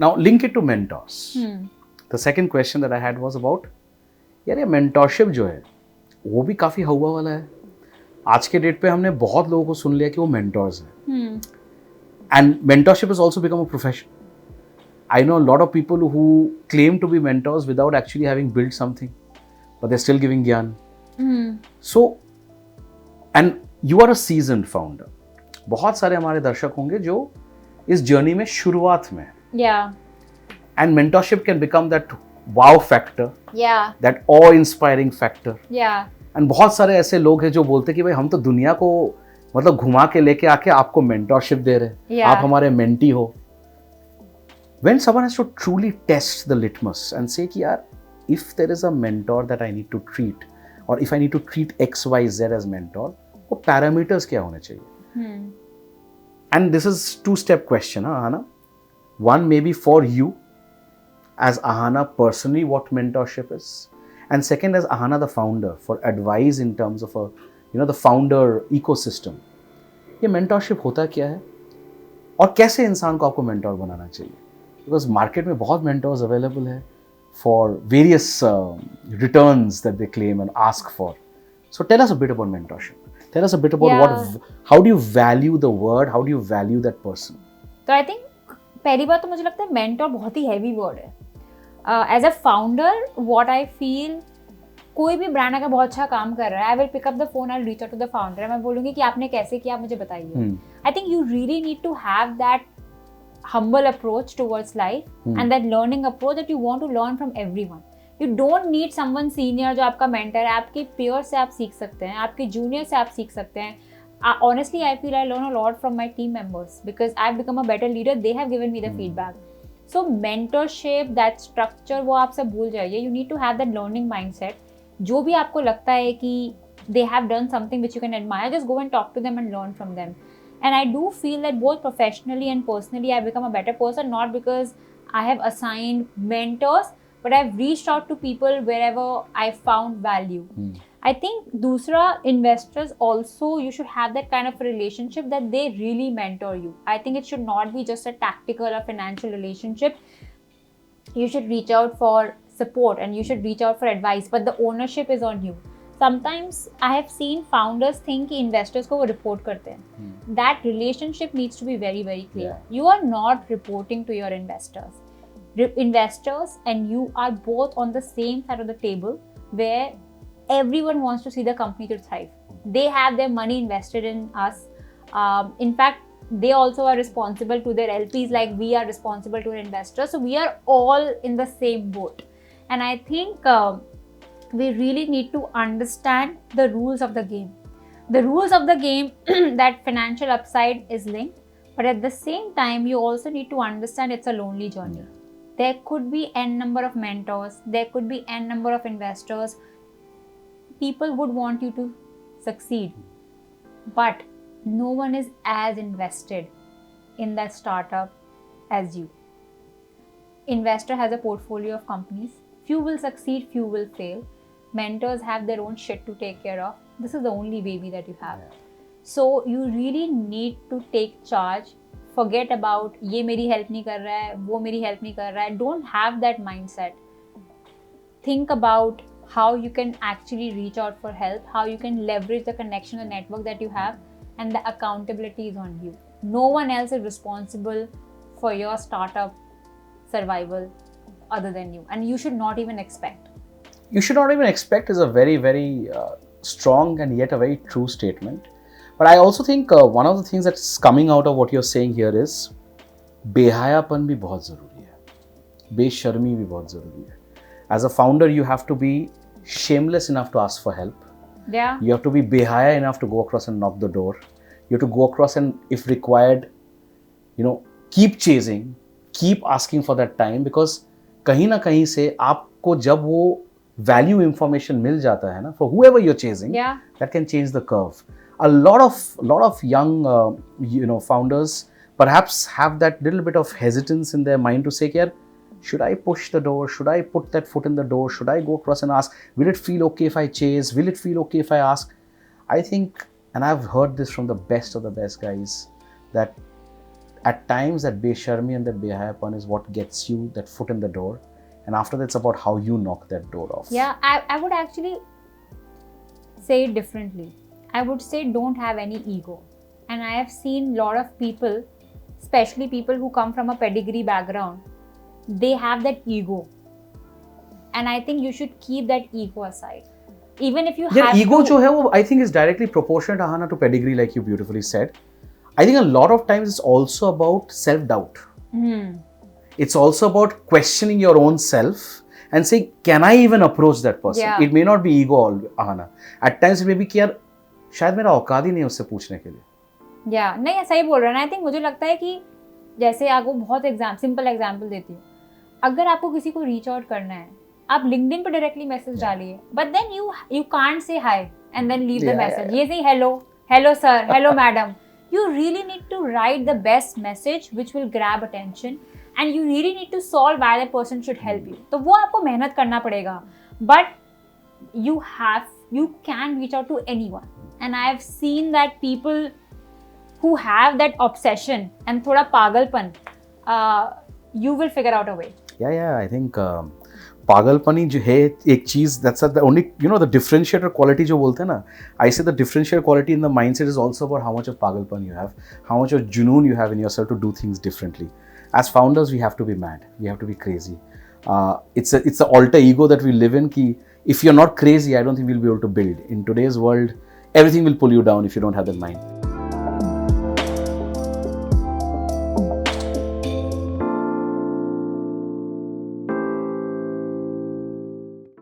Now link it to mentors. The second question that I had was about, यार ये mentorship जो है वो भी काफ़ी हवा वाला है. आज के डेट पे हमने बहुत लोगों को सुन लिया कि वो mentors हैं. And mentorship has also become a profession. I know a lot of people who claim to be mentors without actually having built something, but they're still giving gyan. So, and you are a seasoned founder. बहुत सारे हमारे दर्शक होंगे जो इस journey में शुरुआत में. Yeah. And mentorship can become that wow factor. Yeah. That awe-inspiring factor. Yeah. And बहुत सारे ऐसे लोग हैं जो बोलते हैं कि भाई हम तो दुनिया को मतलब घुमा के लेके आके आपको मेंटरशिप दे रहे हैं. Yeah. आप हमारे मेंटी हो. When someone has to truly test the litmus and say कि यार if there is a mentor that I need to treat or if I need to treat X, Y, Z as mentor, वो parameters क्या होने चाहिए? And this is two-step question, Ahana. One maybe for you as Ahana personally what mentorship is, and second as Ahana the founder for advice in terms of the founder ecosystem. ये mentorship होता क्या है और कैसे इंसान को आपको mentor बनाना चाहिए? Because market में बहुत mentors available है for various returns that they claim and ask for. So tell us a bit about mentorship. Tell us a bit about how do you value the word? How do you value that person? So I think पहली बात तो मुझे लगता है mentor बहुत ही heavy word है. As a founder what I feel, कोई भी ब्रांड अगर बहुत अच्छा काम कर रहा है, I will pick up the phone, I will reach out to the founder, मैं बोलूँगी कि आपने कैसे किया मुझे बताइए. I think you really need to have that humble approach towards life and that learning approach that you want to learn from everyone. You don't need someone senior जो आपका mentor है. आपके peer से आप सीख सकते हैं, आपके junior से आप सीख सकते हैं. Honestly, I feel I learn a lot from my team members because I've become a better leader. They have given me the feedback. So mentorship, that structure, वो आप सब भूल जाइए. You need to have that learning mindset. जो भी आपको लगता है कि they have done something which you can admire, just go and talk to them and learn from them. And I do feel that both professionally and personally I've become a better person, not because I have assigned mentors, but I've reached out to people wherever I found value. I think दूसरा, investors also, you should have that kind of a relationship that they really mentor you. I think it should not be just a tactical or financial relationship. You should reach out for support and you should reach out for advice, but the ownership is on you. Sometimes I have seen founders think कि investors को वो report करते हैं. That relationship needs to be very, very clear. Yeah. You are not reporting to your investors. Investors and you are both on the same side of the table where everyone wants to see the company to thrive. They have their money invested in us. In fact, they also are responsible to their LPs like we are responsible to our investors. So we are all in the same boat. And I think we really need to understand the rules of the game. The rules of the game that financial upside is linked, but at the same time, you also need to understand it's a lonely journey. There could be n number of mentors, there could be n number of investors. People would want you to succeed, but no one is as invested in that startup as you. Investor has a portfolio of companies. Few will succeed, few will fail. Mentors have their own shit to take care of. This is the only baby that you have. So you really need to take charge. Forget about ये मेरी help नहीं कर रहा है, वो मेरी help नहीं कर रहा है. Don't have that mindset. Think about how you can actually reach out for help, how you can leverage the connection and network that you have, and the accountability is on you. No one else is responsible for your startup survival other than you, and you should not even expect. You should not even expect is a very, very strong and yet a very true statement. But I also think one of the things that's coming out of what you're saying here is बेहयापन भी बहुत ज़रूरी है, बेशर्मी भी बहुत ज़रूरी है. As a founder, you have to be shameless enough to ask for help. Yeah. You have to be behaya enough to go across and knock the door. You have to go across and, if required, keep chasing, keep asking for that time, because कहीं ना कहीं से आपको जब वो value information मिल जाता है ना, for whoever you're chasing, that can change the curve. A lot of young founders perhaps have that little bit of hesitance in their mind to say, यार, should I push the door? Should I put that foot in the door? Should I go across and ask? Will it feel okay if I chase? Will it feel okay if I ask? I think, and I've heard this from the best of the best guys, that at times that besharmi and that behayapan is what gets you that foot in the door, and after that it's about how you knock that door off. Yeah, I would actually say it differently. I would say don't have any ego. And I have seen a lot of people, especially people who come from a pedigree background, they have that ego. And I think you should keep that ego aside. Even if you have ego to, जो है वो I think is directly proportionate, Ahana, to pedigree, like you beautifully said. I think a lot of times it's also about self-doubt. It's also about questioning your own self and saying, can I even approach that person? Yeah. It may not be ego, Ahana. At times it may be कि यार शायद मेरा औकात ही नहीं है उससे पूछने के लिए. या नहीं, सही बोल रहे हैं. आई थिंक मुझे लगता है कि जैसे आपको बहुत सिंपल एग्जांपल देती हूँ. अगर आपको किसी को रीच आउट करना है, आप लिंक्डइन पे डायरेक्टली मैसेज डालिए, but then you can't say hi and then leave the message. ये सही hello sir, hello madam. You really need to write the best message which will grab attention, and you really need to solve why that person should help you. तो वो आपको मेहनत करना पड़ेगा, but you can reach out to anyone. And I have seen that people who have that obsession and थोड़ा पागलपन, you will figure out a way. Yeah, I think पागलपनी जो है एक चीज, that's the only, the differentiator quality जो बोलते हैं ना, I say the differentiator quality in the mindset is also about how much of pagalpan you have, how much of junoon you have in yourself to do things differently. As founders, we have to be mad, we have to be crazy. It's the alter ego that we live in ki if you're not crazy, I don't think we'll be able to build. In today's world, everything will pull you down if you don't have that mind.